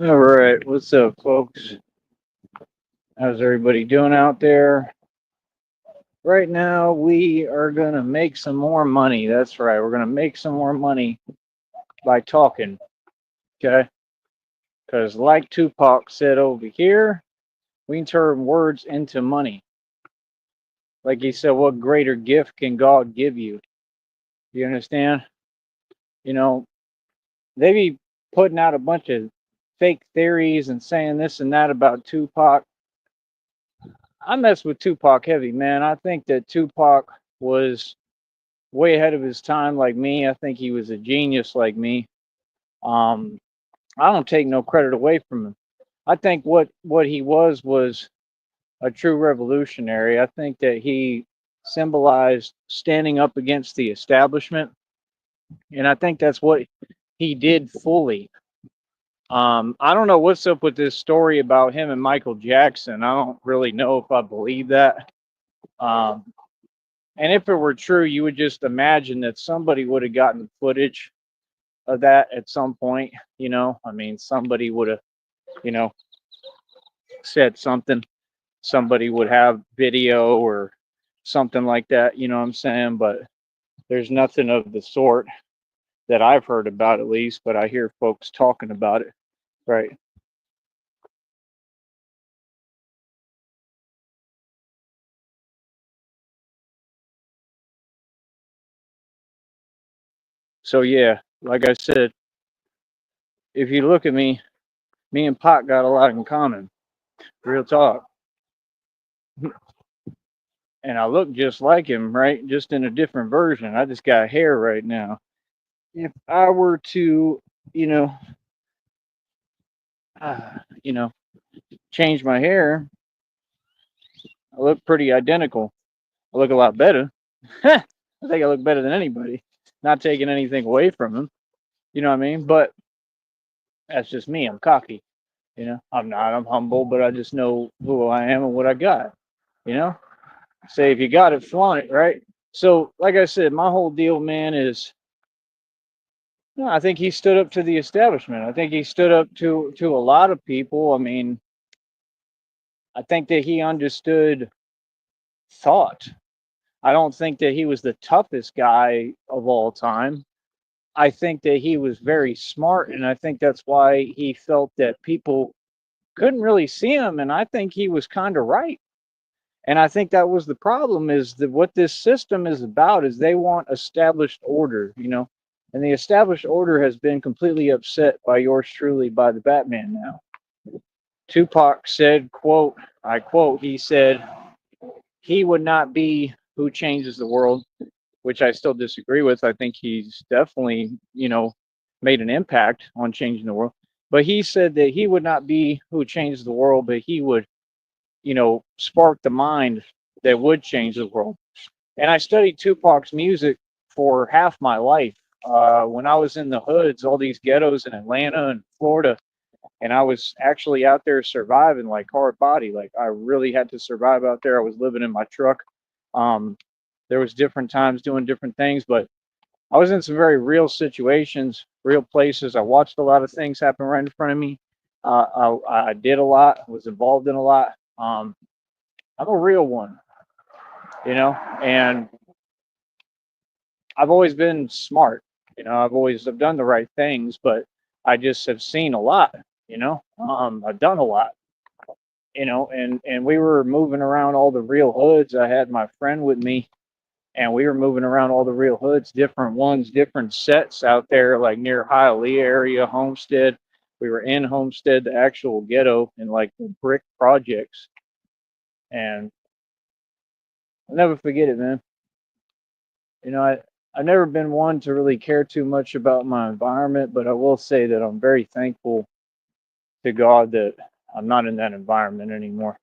All right, what's up, folks? How's everybody doing out there? Right now, we are gonna make some more money. That's right, we're gonna make some more money by talking, okay? Because, like Tupac said over here, we can turn words into money. Like he said, what greater gift can God give you? You understand? You know, they be putting out a bunch of fake theories and saying this and that about Tupac. I mess with Tupac heavy, man. I think that Tupac was way ahead of his time, like me. I think he was a genius, like me. Um, I don't take no credit away from him. I think what he was a true revolutionary. I think that he symbolized standing up against the establishment, and I think that's what he did fully. I don't know what's up with this story about him and Michael Jackson. I don't really know if I believe that. Um, and if it were true, you would just imagine that somebody would have gotten footage of that at some point. I mean, somebody would have, you know, said something. Somebody would have video or something like that. You know what I'm saying? But there's nothing of the sort that I've heard about, at least. But I hear folks talking about it, right? So yeah, like I said, if you look at me and Pac got a lot in common. Real talk. And I look just like him, right? Just in a different version. I just got hair right now. If I were to, you know, you know, change my hair, I look pretty identical. I look a lot better. I think I look better than anybody. Not taking anything away from him. You know what I mean? But that's just me. I'm cocky. I'm not. I'm humble, but I just know who I am and what I got. You know, say if you got it, flaunt it, right? So, like I said, my whole deal, man, is no, I think he stood up to the establishment. I think he stood up to a lot of people. I mean, I think that he understood thought. I don't think that he was the toughest guy of all time. I think that he was very smart, and I think that's why he felt that people couldn't really see him. And I think he was kind of right. And I think that was the problem is that what this system is about is they want established order. And the established order has been completely upset by yours truly, by the Batman now. Tupac said, quote, I quote, he said, he would not be who changes the world, which I still disagree with. I think he's definitely, made an impact on changing the world. But he said that he would not be who changes the world, but he would, spark the mind that would change the world. And I studied Tupac's music for half my life. When I was in the hoods, all these ghettos in Atlanta and Florida, and I was actually out there surviving like hard body. Like I really had to survive out there. I was living in my truck. Um, there was different times doing different things, but I was in some very real situations, real places. I watched a lot of things happen right in front of me. I did a lot, was involved in a lot. I'm a real one, and I've always been smart. I've done the right things, but I just have seen a lot. I've done a lot. And we were moving around all the real hoods. I had my friend with me, and we were moving around all the real hoods, different ones, different sets out there, like near Hialeah area, Homestead. We were in Homestead, the actual ghetto, in like the brick projects, and I'll never forget it, man. I've never been one to really care too much about my environment, but I will say that I'm very thankful to God that I'm not in that environment anymore,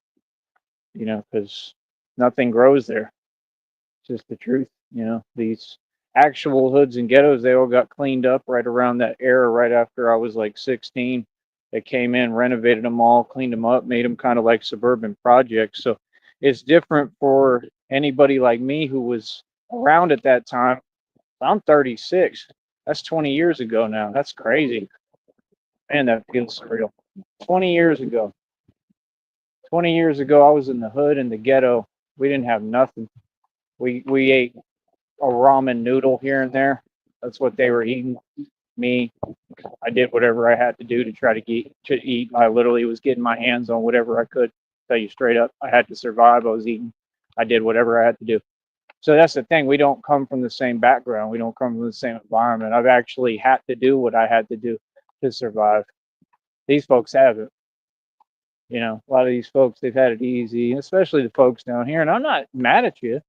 because nothing grows there. It's just the truth. These actual hoods and ghettos, they all got cleaned up right around that era, right after I was like 16. They came in, renovated them all, cleaned them up, made them kind of like suburban projects. So it's different for anybody like me who was around at that time. I'm 36. That's 20 years ago now. That's crazy. Man, that feels surreal. 20 years ago. 20 years ago, I was in the hood in the ghetto. We didn't have nothing. We ate a ramen noodle here and there. That's what they were eating. Me, I did whatever I had to do to try to eat. I literally was getting my hands on whatever I could. Tell you straight up, I had to survive. I was eating. I did whatever I had to do. So that's the thing. We don't come from the same background. We don't come from the same environment. I've actually had to do what I had to do to survive. These folks haven't. A lot of these folks, they've had it easy, especially the folks down here. And I'm not mad at you.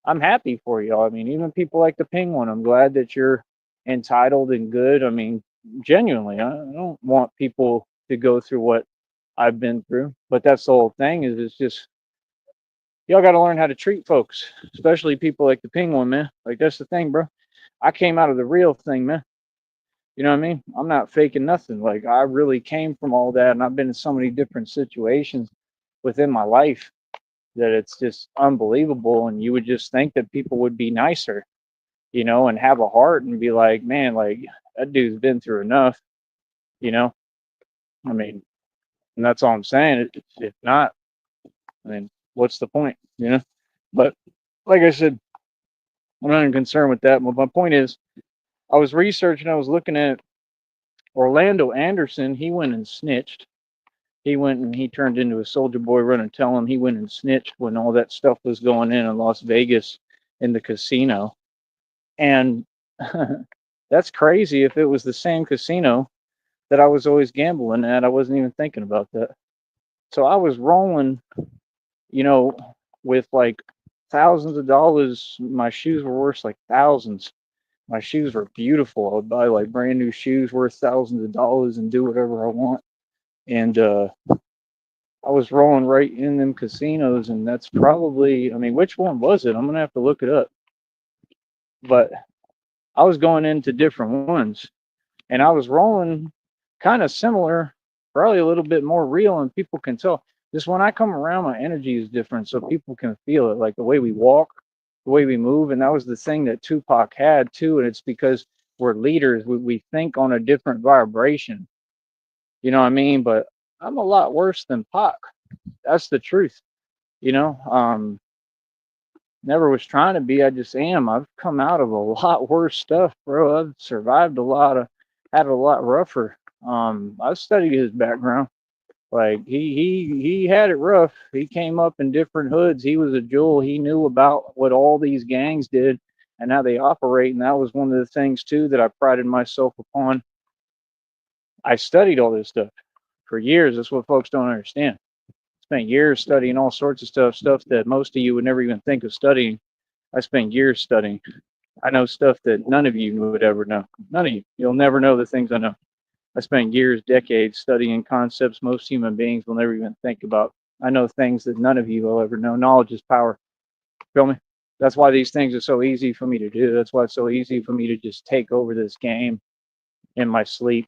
I'm happy for y'all. I mean, even people like the Penguin, I'm glad that you're entitled and good. I mean, genuinely, I don't want people to go through what I've been through. But that's the whole thing is it's just y'all got to learn how to treat folks, especially people like the Penguin, man. Like that's the thing, bro. I came out of the real thing, man. You know what I mean? I'm not faking nothing. Like I really came from all that, and I've been in so many different situations within my life that it's just unbelievable. And you would just think that people would be nicer, and have a heart and be like, man, like that dude's been through enough, you know. I mean, and that's all I'm saying. If not, I mean, what's the point, But like I said, I'm not even concerned with that. But my point is, I was researching, I was looking at Orlando Anderson. He went and snitched. He went and he turned into a soldier boy run and tell him. He went and snitched when all that stuff was going in Las Vegas in the casino. And that's crazy. If it was the same casino that I was always gambling at, I wasn't even thinking about that. So I was rolling, you know, with like thousands of dollars. My shoes were worth like thousands. My shoes were beautiful. I would buy like brand new shoes worth thousands of dollars and do whatever I want. And I was rolling right in them casinos, and that's probably, I mean, which one was it? I'm gonna have to look it up. But I was going into different ones, and I was rolling kind of similar, probably a little bit more real, and people can tell. Just when I come around, my energy is different, so people can feel it, like the way we walk, the way we move, and that was the thing that Tupac had too, and it's because we're leaders. We think on a different vibration. You know what I mean? But I'm a lot worse than Pac. That's the truth. You know, never was trying to be. I just am. I've come out of a lot worse stuff, bro. I've survived a lot of, had it a lot rougher. I've studied his background. Like he had it rough. He came up in different hoods. He was a jewel. He knew about what all these gangs did and how they operate. And that was one of the things too that I prided myself upon. I studied all this stuff for years. That's what folks don't understand. Spent years studying all sorts of stuff that most of you would never even think of studying. I spent years studying. I know stuff that none of you would ever know. None of you. You'll never know the things I know. I spent years, decades studying concepts most human beings will never even think about. I know things that none of you will ever know. Knowledge is power. Feel me? That's why these things are so easy for me to do. That's why it's so easy for me to just take over this game in my sleep.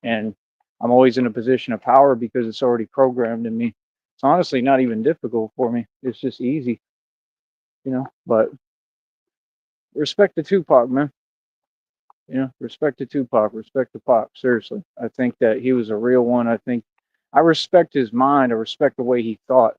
And I'm always in a position of power because it's already programmed in me. It's honestly not even difficult for me. It's just easy, But respect to Tupac, man. Respect to Tupac, respect to Pac. Seriously, I think that he was a real one. I respect his mind. I respect the way he thought.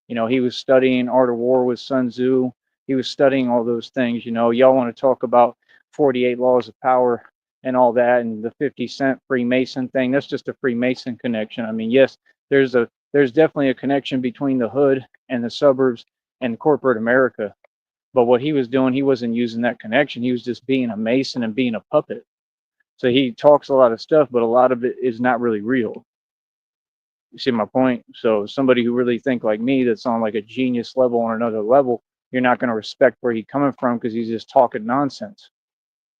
He was studying Art of War with Sun Tzu. He was studying all those things. Y'all want to talk about 48 laws of power and all that, and the 50 Cent Freemason thing. That's just a Freemason connection. I mean, yes, there's definitely a connection between the hood and the suburbs and corporate America. But what he was doing, he wasn't using that connection. He was just being a Mason and being a puppet. So he talks a lot of stuff, but a lot of it is not really real. You see my point? So somebody who really think like me, that's on like a genius level on another level, you're not going to respect where he's coming from because he's just talking nonsense.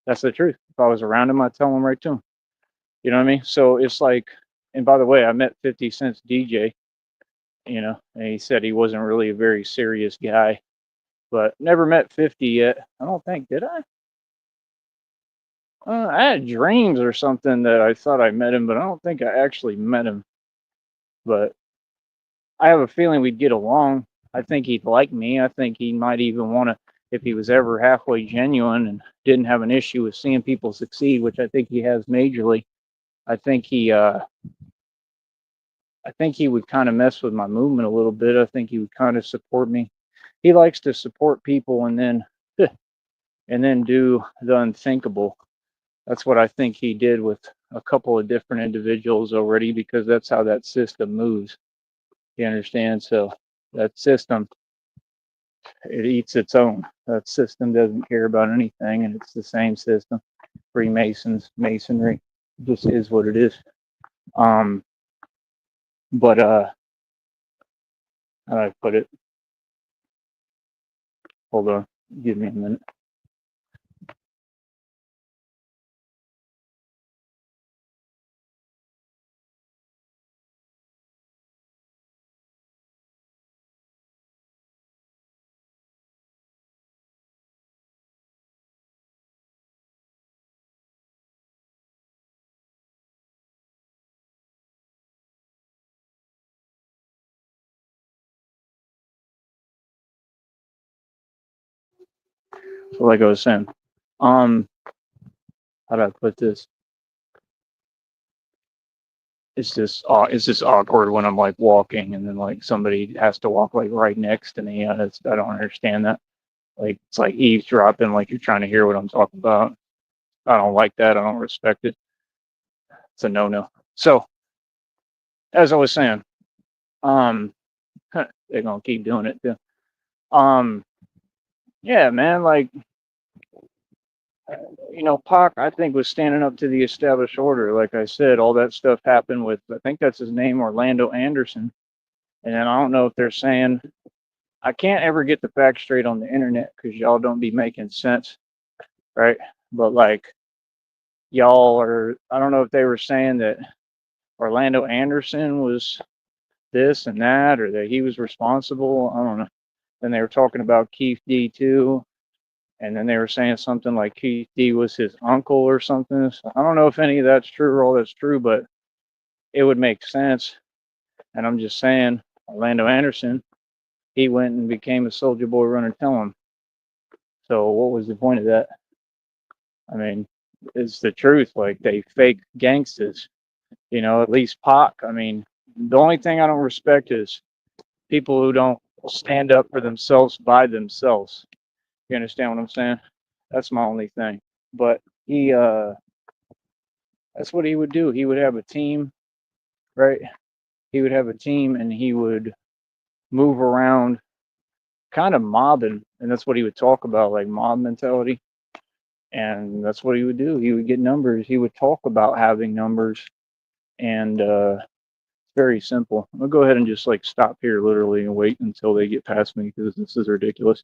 That's the truth. If I was around him, I'd tell him right to him. You know what I mean? So it's like, and by the way, I met 50 Cent's DJ, and he said he wasn't really a very serious guy, but never met 50 yet. I don't think, did I? I had dreams or something that I thought I met him, but I don't think I actually met him. But I have a feeling we'd get along. I think he'd like me. I think he might even want to, if he was ever halfway genuine and didn't have an issue with seeing people succeed, which I think he has majorly. I think he I think he would kind of mess with my movement a little bit. I think he would kind of support me. He likes to support people and then do the unthinkable. That's what I think he did with a couple of different individuals already, because that's how that system moves. You understand? So that system, it eats its own. That system doesn't care about anything, and it's the same system. Freemasons, masonry, just is what it is. Um, but how do I put it? Hold on, give me a minute. So like I was saying, um, how do I put this? It's just awkward when I'm like walking and then like somebody has to walk like right next to me. I don't understand that. Like it's like eavesdropping, like you're trying to hear what I'm talking about. I don't like that. I don't respect it. It's a no-no. So as I was saying, um, they're gonna keep doing it too. Um, yeah, man, like Pac, I think, was standing up to the established order. Like I said, all that stuff happened with, I think that's his name, Orlando Anderson. And then I don't know if they're saying, I can't ever get the facts straight on the internet because y'all don't be making sense, right? But like, y'all are, I don't know if they were saying that Orlando Anderson was this and that, or that he was responsible. I don't know. Then they were talking about Keith D too. And then they were saying something like Keith D was his uncle or something. So I don't know if any of that's true or all that's true, but it would make sense. And I'm just saying, Orlando Anderson, he went and became a Soldier Boy runner telling. So what was the point of that? I mean, it's the truth. Like they fake gangsters, at least Pac. I mean, the only thing I don't respect is people who don't stand up for themselves by themselves. You understand what I'm saying? That's my only thing. But he that's what he would do. He would have a team, right? He would have a team and he would move around kind of mobbing, and that's what he would talk about, like mob mentality. And that's what he would do. He would get numbers. He would talk about having numbers, and it's very simple. I'll go ahead and just like stop here literally and wait until they get past me because this is ridiculous.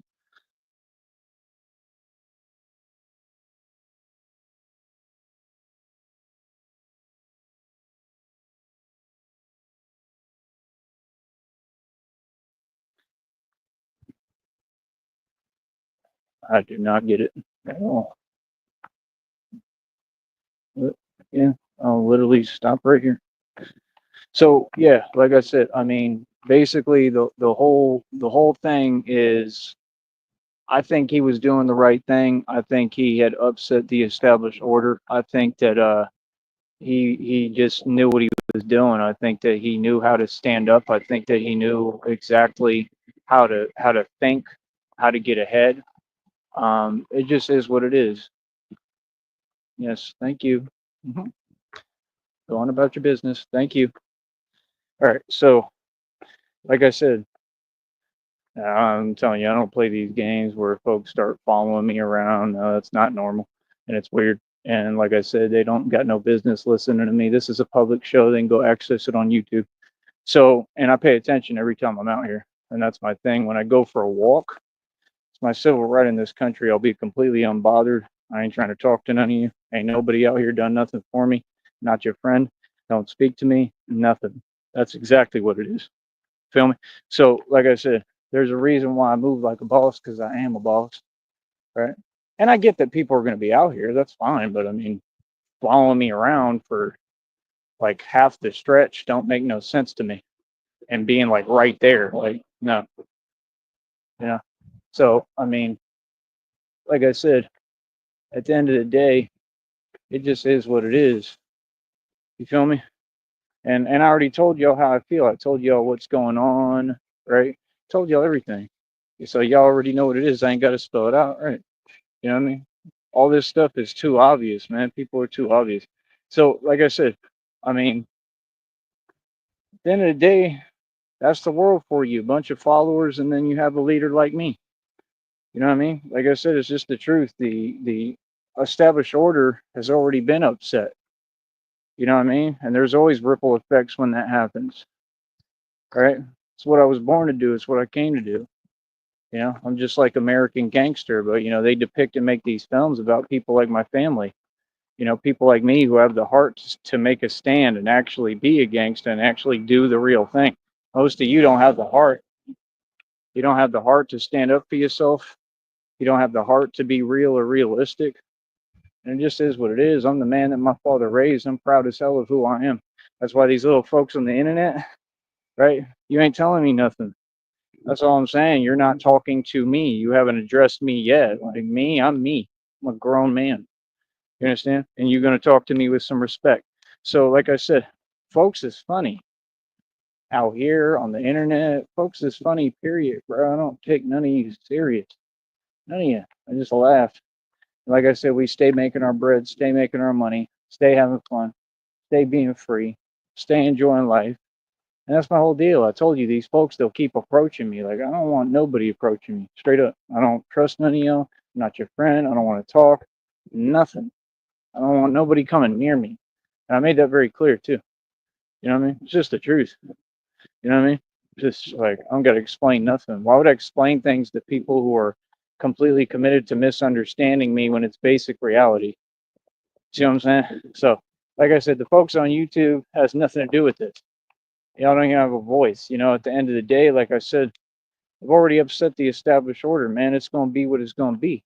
I do not get it at all. But, yeah, I'll literally stop right here. So yeah, like I said, I mean, basically the whole thing is, I think he was doing the right thing. I think he had upset the established order. I think that he just knew what he was doing. I think that he knew how to stand up. I think that he knew exactly how to think, how to get ahead. It just is what it is. Yes, thank you. Mhm. Go on about your business. Thank you. All right. So, like I said, I'm telling you, I don't play these games where folks start following me around. That's not normal, and it's weird. And like I said, they don't got no business listening to me. This is a public show. They can go access it on YouTube. So, and I pay attention every time I'm out here, and that's my thing. When I go for a walk, it's my civil right in this country. I'll be completely unbothered. I ain't trying to talk to none of you. Ain't nobody out here done nothing for me. Not your friend. Don't speak to me. Nothing. That's exactly what it is. Feel me? So, like I said, there's a reason why I move like a boss because I am a boss, right? And I get that people are going to be out here. That's fine. But I mean, following me around for like half the stretch don't make no sense to me. And being like right there, like, no, you know. So, I mean, like I said, at the end of the day, it just is what it is. You feel me? And I already told y'all how I feel. I told y'all what's going on, right? Told y'all everything. So y'all already know what it is. I ain't got to spell it out, right? You know what I mean? All this stuff is too obvious, man. People are too obvious. So, like I said, I mean, at the end of the day, that's the world for you. A bunch of followers, and then you have a leader like me. You know what I mean? Like I said, it's just the truth. The established order has already been upset. You know what I mean? And there's always ripple effects when that happens. Right? It's what I was born to do. It's what I came to do. You know, I'm just like American Gangster, but they depict and make these films about people like my family. People like me who have the heart to make a stand and actually be a gangster and actually do the real thing. Most of you don't have the heart. You don't have the heart to stand up for yourself. You don't have the heart to be real or realistic. And it just is what it is. I'm the man that my father raised. I'm proud as hell of who I am. That's why these little folks on the internet, right? You ain't telling me nothing. That's all I'm saying. You're not talking to me. You haven't addressed me yet. Like me, I'm me. I'm a grown man. You understand? And you're going to talk to me with some respect. So, like I said, folks is funny out here on the internet. Folks is funny, period, bro. I don't take none of you serious. None of you. I just laugh. Like I said, we stay making our bread, stay making our money, stay having fun, stay being free, stay enjoying life. And that's my whole deal. I told you these folks, they'll keep approaching me. Like, I don't want nobody approaching me. Straight up. I don't trust none of y'all. I'm not your friend. I don't want to talk. Nothing. I don't want nobody coming near me. And I made that very clear too. You know what I mean? It's just the truth. You know what I mean? Just like I don't gotta explain nothing. Why would I explain things to people who are completely committed to misunderstanding me when it's basic reality? See what I'm saying? So, like I said, the folks on YouTube has nothing to do with this. Y'all don't even have a voice. At the end of the day, like I said, I've already upset the established order, man. It's gonna be what it's gonna be.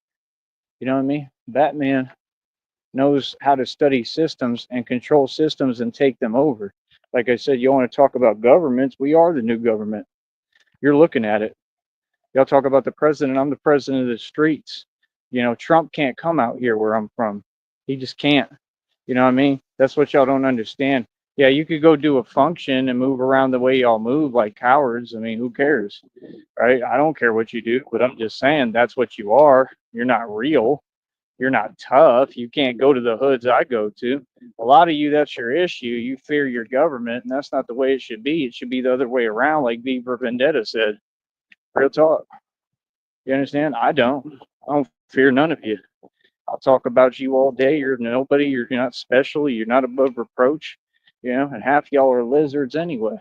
You know what I mean? Batman knows how to study systems and control systems and take them over. Like I said, you want to talk about governments? We are the new government. You're looking at it. Y'all talk about the president. I'm the president of the streets. Trump can't come out here where I'm from. He just can't. You know what I mean? That's what y'all don't understand. Yeah, you could go do a function and move around the way y'all move like cowards. I mean, who cares? Right? I don't care what you do, but I'm just saying that's what you are. You're not real. You're not tough. You can't go to the hoods I go to. A lot of you, that's your issue. You fear your government, and that's not the way it should be. It should be the other way around, like V for Vendetta said. Real talk. You understand? I don't. I don't fear none of you. I'll talk about you all day. You're nobody. You're not special. You're not above reproach. And half y'all are lizards anyway.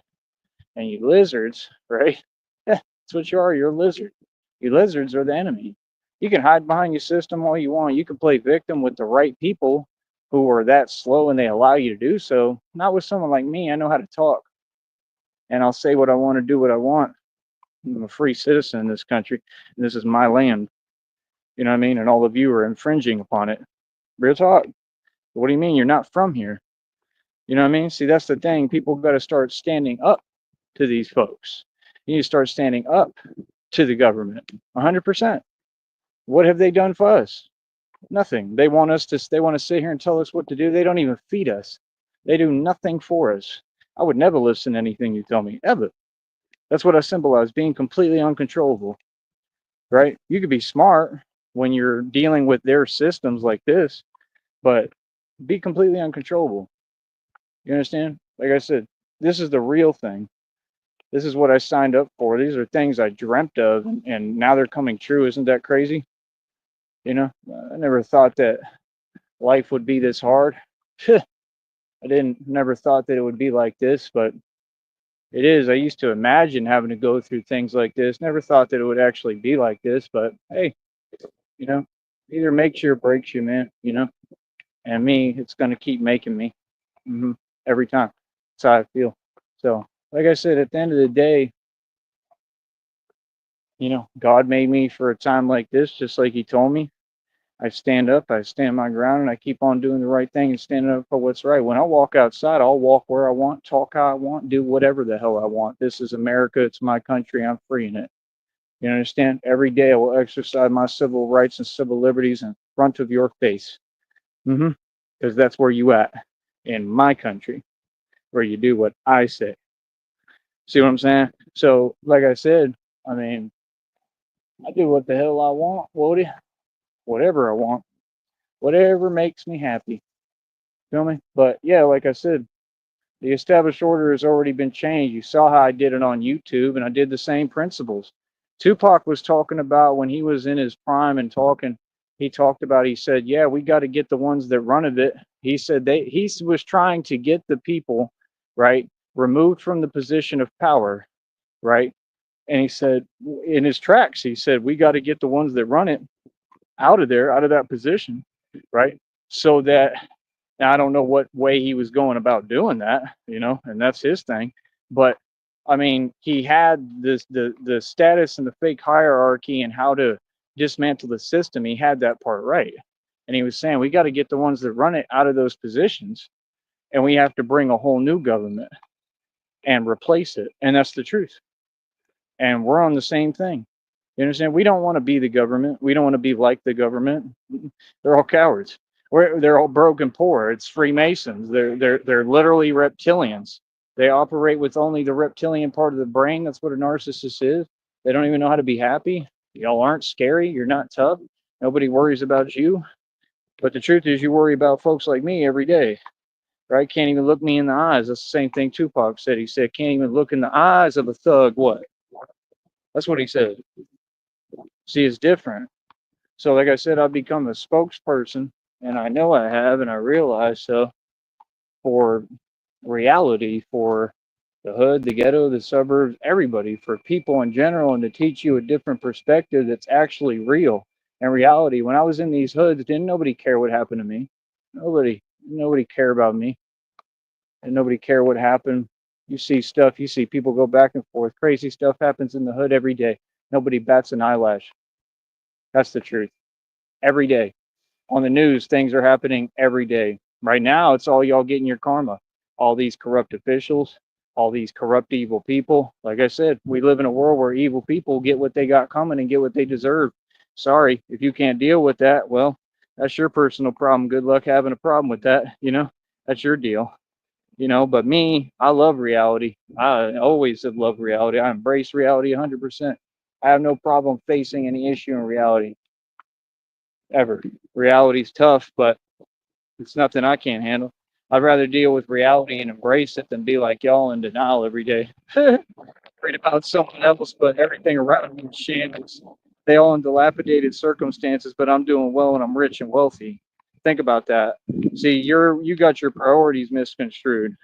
And you lizards, right? Yeah, that's what you are. You're a lizard. You lizards are the enemy. You can hide behind your system all you want. You can play victim with the right people who are that slow and they allow you to do so. Not with someone like me. I know how to talk. And I'll say what I want to do what I want. I'm a free citizen in this country. And this is my land. You know what I mean? And all of you are infringing upon it. Real talk. What do you mean you're not from here? You know what I mean? See, that's the thing. People got to start standing up to these folks. You need to start standing up to the government. 100%. What have they done for us? Nothing. They want us to. They want to sit here and tell us what to do. They don't even feed us. They do nothing for us. I would never listen to anything you tell me ever. That's what I symbolize: being completely uncontrollable. Right? You could be smart when you're dealing with their systems like this, but be completely uncontrollable. You understand? Like I said, this is the real thing. This is what I signed up for. These are things I dreamt of, and now they're coming true. Isn't that crazy? I never thought that life would be this hard. I didn't never thought that it would be like this, but it is. I used to imagine having to go through things like this. Never thought that it would actually be like this, but hey, you know, either makes you or breaks you, man. And me, it's going to keep making me every time. That's how I feel. So, like I said, at the end of the day, God made me for a time like this, just like He told me. I stand up, I stand my ground, and I keep on doing the right thing and standing up for what's right. When I walk outside, I'll walk where I want, talk how I want, do whatever the hell I want. This is America. It's my country. I'm free in it. You understand? Every day I will exercise my civil rights and civil liberties in front of your face. Because that's where you at in my country. or you do what I say. See what I'm saying? So, like I said, I mean, I do what the hell I want, Woody. Whatever I want, whatever makes me happy. Feel me? But yeah, like I said, the established order has already been changed. You saw how I did it on YouTube, and I did the same principles. Tupac was talking about when he was in his prime and talking. He talked about. He said, "Yeah, we got to get the ones that run it." He said he was trying to get the people, right, removed from the position of power, right. And he said in his tracks, he said, "We got to get the ones that run it out of there, out of that position, right, so that." Now, I don't know what way he was going about doing that, and that's his thing. But I mean, he had the status and the fake hierarchy and how to dismantle the system. He had that part right, and he was saying we got to get the ones that run it out of those positions, and we have to bring a whole new government and replace it. And that's the truth. And we're on the same thing. You understand? We don't want to be the government. We don't want to be like the government. They're all cowards. They're all broken poor. It's Freemasons. They're literally reptilians. They operate with only the reptilian part of the brain. That's what a narcissist is. They don't even know how to be happy. Y'all aren't scary. You're not tough. Nobody worries about you. But the truth is, you worry about folks like me every day, right? Can't even look me in the eyes. That's the same thing Tupac said. He said, can't even look in the eyes of a thug. What? That's what he said. See, it's different. So, like I said, I've become a spokesperson, and I know I have, and I realize so, for reality, for the hood, the ghetto, the suburbs, everybody, for people in general, and to teach you a different perspective that's actually real and reality. When I was in these hoods, didn't nobody care what happened to me? Nobody care about me, and nobody care what happened. You see stuff, you see people go back and forth. Crazy stuff happens in the hood every day. Nobody bats an eyelash. That's the truth. Every day. On the news, things are happening every day. Right now, it's all y'all getting your karma. All these corrupt officials, all these corrupt, evil people. Like I said, we live in a world where evil people get what they got coming and get what they deserve. Sorry, if you can't deal with that, well, that's your personal problem. Good luck having a problem with that. That's your deal. But me, I love reality. I always have loved reality. I embrace reality 100%. I have no problem facing any issue in reality ever. Reality's tough, but it's nothing I can't handle. I'd rather deal with reality and embrace it than be like y'all in denial every day. Worried about someone else, but everything around me is shambles. They all in dilapidated circumstances, but I'm doing well and I'm rich and wealthy. Think about that. See, you got your priorities misconstrued.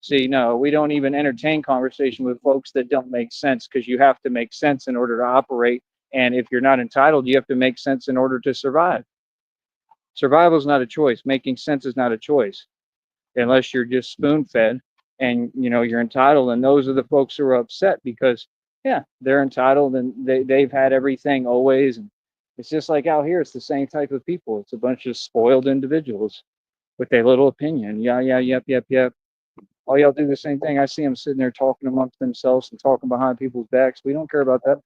See, no, we don't even entertain conversation with folks that don't make sense because you have to make sense in order to operate. And if you're not entitled, you have to make sense in order to survive. Survival is not a choice. Making sense is not a choice unless you're just spoon fed and you're entitled. And those are the folks who are upset because, yeah, they're entitled and they've had everything always. And it's just like out here, it's the same type of people. It's a bunch of spoiled individuals with a little opinion. Yeah, yeah, yep. All y'all do the same thing. I see them sitting there talking amongst themselves and talking behind people's backs. We don't care about that.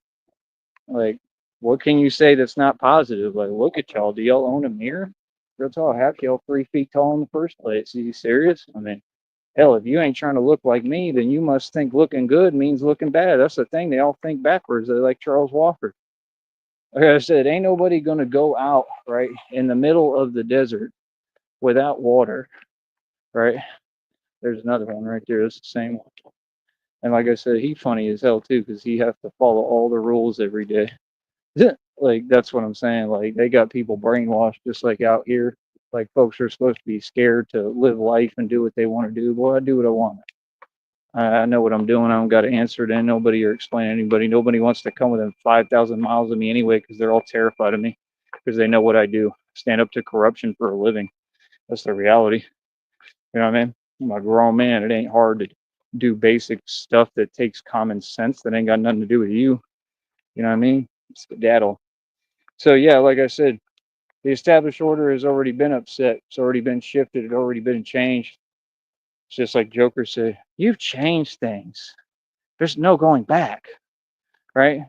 Like, what can you say that's not positive? Like, look at y'all. Do y'all own a mirror? Real tall, half y'all 3 feet tall in the first place. Are you serious? I mean, hell, if you ain't trying to look like me, then you must think looking good means looking bad. That's the thing. They all think backwards. They like Charles Wofford. Like I said, ain't nobody gonna go out right in the middle of the desert without water, right? There's another one right there. It's the same one. And like I said, he funny as hell too, because he has to follow all the rules every day. Like that's what I'm saying. Like they got people brainwashed just like out here. Like folks are supposed to be scared to live life and do what they want to do. Boy, I do what I want. I know what I'm doing. I don't got to answer to nobody or explain to anybody. Nobody wants to come within 5,000 miles of me anyway because they're all terrified of me because they know what I do. Stand up to corruption for a living. That's the reality. You know what I mean? I'm a grown man. It ain't hard to do basic stuff that takes common sense that ain't got nothing to do with you. You know what I mean? Skedaddle. So yeah, like I said, the established order has already been upset. It's already been shifted. It's already been changed. It's just like Joker said, you've changed things. There's no going back, right?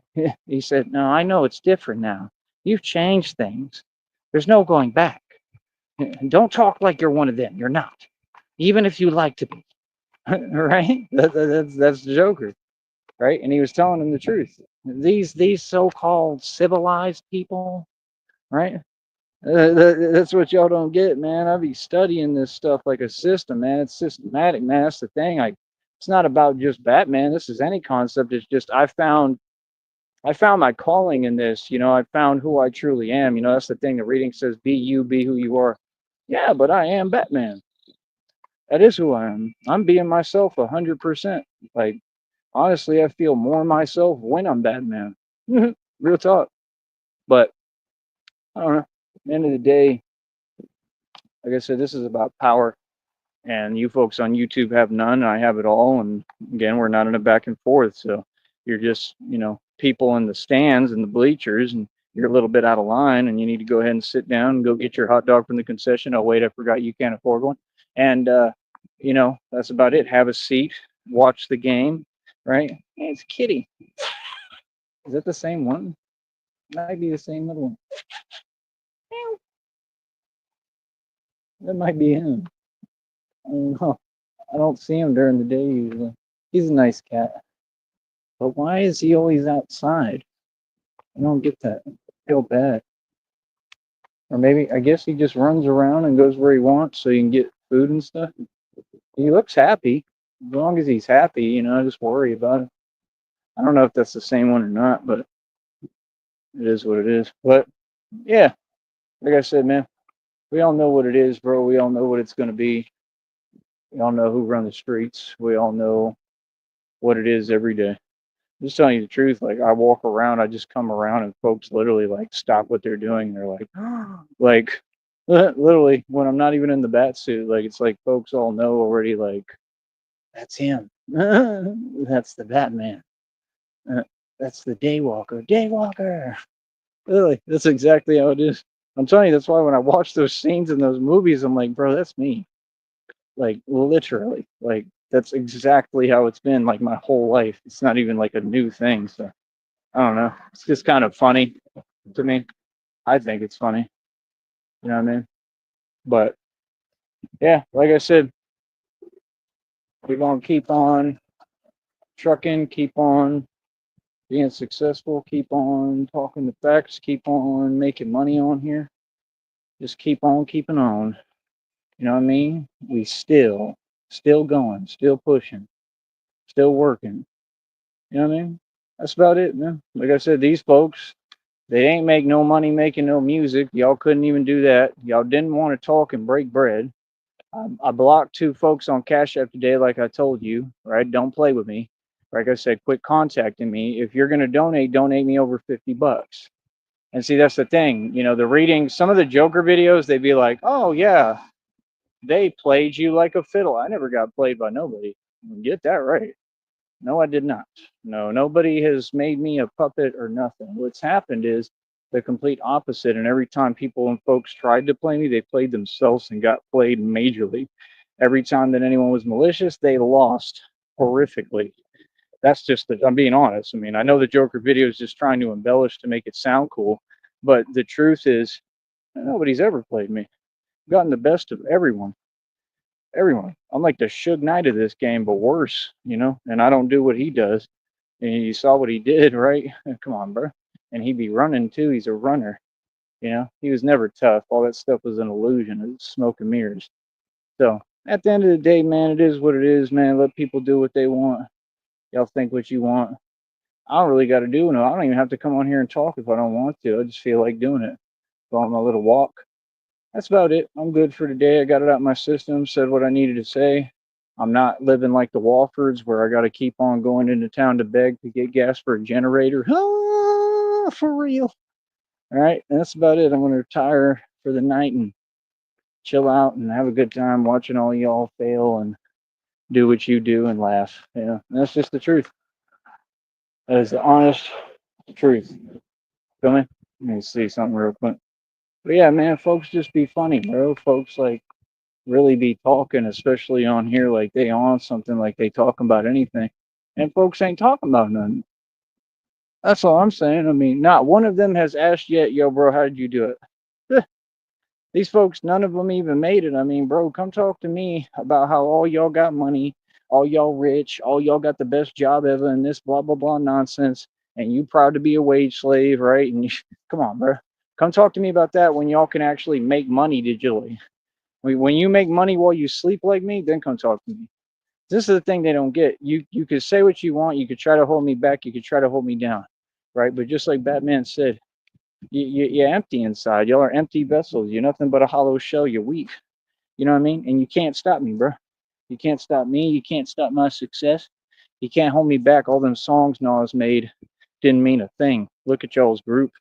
He said, no, I know it's different now. You've changed things. There's no going back. Don't talk like you're one of them. You're not. Even if you like to be. right? That's the Joker, right? And he was telling him the truth. These so-called civilized people, right? That's what y'all don't get, man. I be studying this stuff like a system, man. It's systematic, man. That's the thing. It's not about just Batman. This is any concept. It's just I found my calling in this. I found who I truly am. That's the thing. The reading says, "Be you, be who you are." Yeah, but I am Batman. That is who I am. I'm being myself 100%. Like, honestly, I feel more myself when I'm Batman. Real talk. But I don't know. At the end of the day, like I said, this is about power. And you folks on YouTube have none. I have it all. And again, we're not in a back and forth. So you're just, people in the stands and the bleachers, and you're a little bit out of line, and you need to go ahead and sit down and go get your hot dog from the concession. Oh, wait, I forgot you can't afford one. And, that's about it. Have a seat, watch the game, right? Hey, it's Kitty. Is that the same one? Might be the same little one. That might be him. I don't know. I don't see him during the day usually. He's a nice cat. But why is he always outside? I don't get that. I feel bad. Or maybe, I guess he just runs around and goes where he wants so you can get food and stuff. He looks happy. As long as he's happy, I just worry about it. I don't know if that's the same one or not, but it is what it is. But yeah, like I said, man, we all know what it is, bro. We all know what it's going to be. We all know who run the streets. We all know what it is every day. Just telling you the truth. Like, I walk around, I just come around, and folks literally like stop what they're doing. And they're like, like, literally when I'm not even in the bat suit, like it's like folks all know already. Like, that's him. That's the Batman. Uh, that's the Daywalker. Daywalker. Literally, that's exactly how it is. I'm telling you, that's why when I watch those scenes in those movies, I'm like, bro, that's me. Like, literally, like that's exactly how it's been like my whole life. It's not even like a new thing. So I don't know. It's just kind of funny to me. I think it's funny. You know what I mean? But yeah, like I said, we're gonna keep on trucking, keep on being successful, keep on talking the facts, keep on making money on here. Just keep on keeping on. You know what I mean? We still going, still pushing, still working. You know what I mean? That's about it, man. Like I said, these folks, they ain't make no money making no music. Y'all couldn't even do that. Y'all didn't want to talk and break bread. I blocked 2 folks on Cash App today, like I told you, right? Don't play with me. Like I said, quit contacting me. If you're going to donate me over $50. And see, that's the thing. The reading, some of the Joker videos, they'd be like, oh, yeah, they played you like a fiddle. I never got played by nobody. Get that right. No, I did not. No, nobody has made me a puppet or nothing. What's happened is the complete opposite. And every time people and folks tried to play me, they played themselves and got played majorly. Every time that anyone was malicious, they lost horrifically. That's just I'm being honest. I mean, I know the Joker video is just trying to embellish to make it sound cool, but the truth is, nobody's ever played me. I've gotten the best of everyone. Everyone. I'm like the Suge Knight of this game, but worse, and I don't do what he does. And you saw what he did, right? Come on, bro. And he'd be running too. He's a runner. He was never tough. All that stuff was an illusion. It was smoke and mirrors. So at the end of the day, man, it is what it is, man. Let people do what they want. Y'all think what you want. I don't really got to do no. I don't even have to come on here and talk if I don't want to. I just feel like doing it. Go on my little walk. That's about it. I'm good for today. I got it out of my system, said what I needed to say. I'm not living like the Walfords where I got to keep on going into town to beg to get gas for a generator. Ah, for real. All right. And that's about it. I'm going to retire for the night and chill out and have a good time watching all y'all fail and do what you do and laugh. And that's just the truth. That is the honest truth. Feel me? Let me see something real quick. But yeah, man, folks just be funny, bro. Folks like really be talking, especially on here, like they on something, like they talking about anything. And folks ain't talking about nothing. That's all I'm saying. I mean, not one of them has asked yet, yo, bro, how did you do it? These folks, none of them even made it. I mean, bro, come talk to me about how all y'all got money, all y'all rich, all y'all got the best job ever, and this blah blah blah nonsense, and you proud to be a wage slave, right? And you, come on, bro, come talk to me about that when y'all can actually make money digitally. When you make money while you sleep like me, then come talk to me. This is the thing they don't get. You could say what you want, you could try to hold me back, you could try to hold me down, right? But just like Batman said, you're empty inside. Y'all are empty vessels. You're nothing but a hollow shell. You're weak. You know what I mean? And you can't stop me, bro. You can't stop me. You can't stop my success. You can't hold me back. All them songs Nas made didn't mean a thing. Look at y'all's group,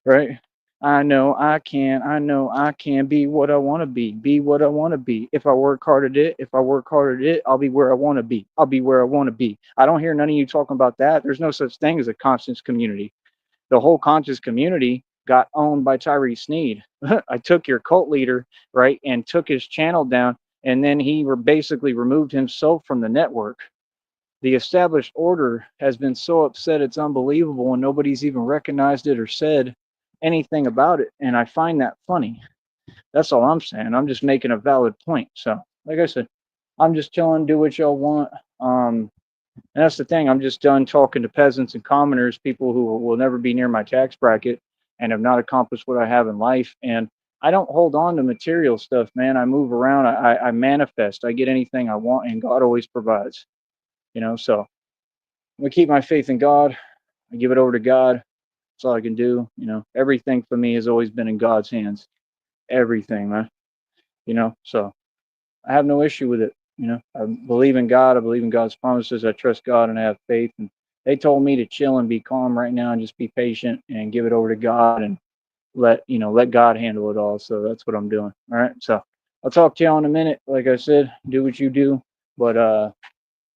right? I know I can. I know I can be what I want to be. Be what I want to be. If I work hard at it, if I work hard at it, I'll be where I want to be. I'll be where I want to be. I don't hear none of you talking about that. There's no such thing as a conscious community. The whole conscious community got owned by Tyree Sneed. I took your cult leader, right, and took his channel down, and then he basically removed himself from the network. The established order has been so upset it's unbelievable, and nobody's even recognized it or said anything about it. And I find that funny. That's all I'm saying. I'm just making a valid point. So, like I said, I'm just chilling, do what y'all want. And that's the thing. I'm just done talking to peasants and commoners, people who will never be near my tax bracket and have not accomplished what I have in life. And I don't hold on to material stuff, man. I move around. I manifest. I get anything I want, and God always provides. So I'm gonna keep my faith in God. I give it over to God. That's all I can do. Everything for me has always been in God's hands. Everything, man. So I have no issue with it. I believe in God. I believe in God's promises. I trust God and I have faith. And they told me to chill and be calm right now and just be patient and give it over to God and let God handle it all. So that's what I'm doing. All right. So I'll talk to y'all in a minute. Like I said, do what you do. But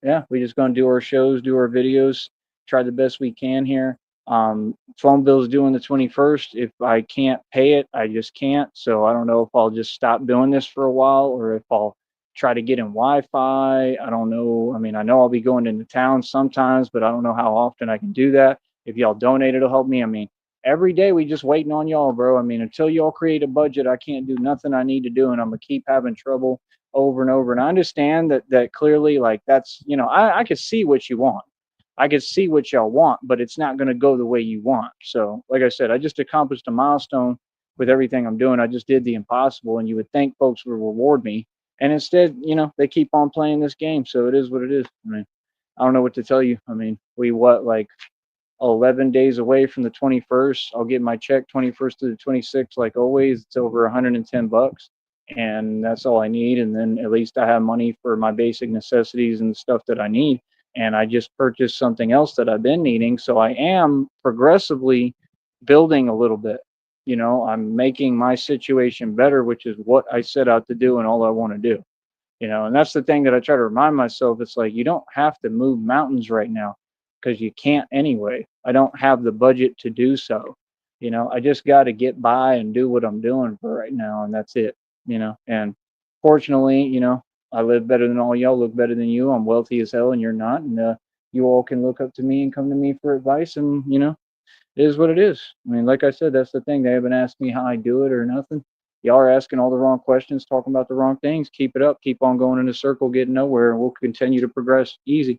yeah, we just gonna do our shows, do our videos, try the best we can here. Phone bill's due on the 21st. If I can't pay it, I just can't. So I don't know if I'll just stop doing this for a while or if I'll try to get in Wi-Fi. I don't know. I mean, I know I'll be going into town sometimes, but I don't know how often I can do that. If y'all donate, it'll help me. I mean, every day we just waiting on y'all, bro. I mean, until y'all create a budget, I can't do nothing I need to do, and I'm gonna keep having trouble over and over. And I understand that clearly, like that's I could see what you want. I could see what y'all want, but it's not going to go the way you want. So, like I said, I just accomplished a milestone with everything I'm doing. I just did the impossible, and you would think folks would reward me, and instead, they keep on playing this game. So it is what it is. I mean, I don't know what to tell you. I mean, like 11 days away from the 21st. I'll get my check 21st to the 26th, like always. It's over $110, and that's all I need. And then at least I have money for my basic necessities and the stuff that I need. And I just purchased something else that I've been needing. So I am progressively building a little bit. I'm making my situation better, which is what I set out to do and all I want to do. And that's the thing that I try to remind myself. It's like, you don't have to move mountains right now because you can't anyway. I don't have the budget to do so. I just got to get by and do what I'm doing for right now. And that's it, and fortunately, I live better than all y'all, look better than you. I'm wealthy as hell and you're not. And you all can look up to me and come to me for advice. And, it is what it is. I mean, like I said, that's the thing. They haven't asked me how I do it or nothing. Y'all are asking all the wrong questions, talking about the wrong things. Keep it up. Keep on going in a circle, getting nowhere, and we'll continue to progress. Easy.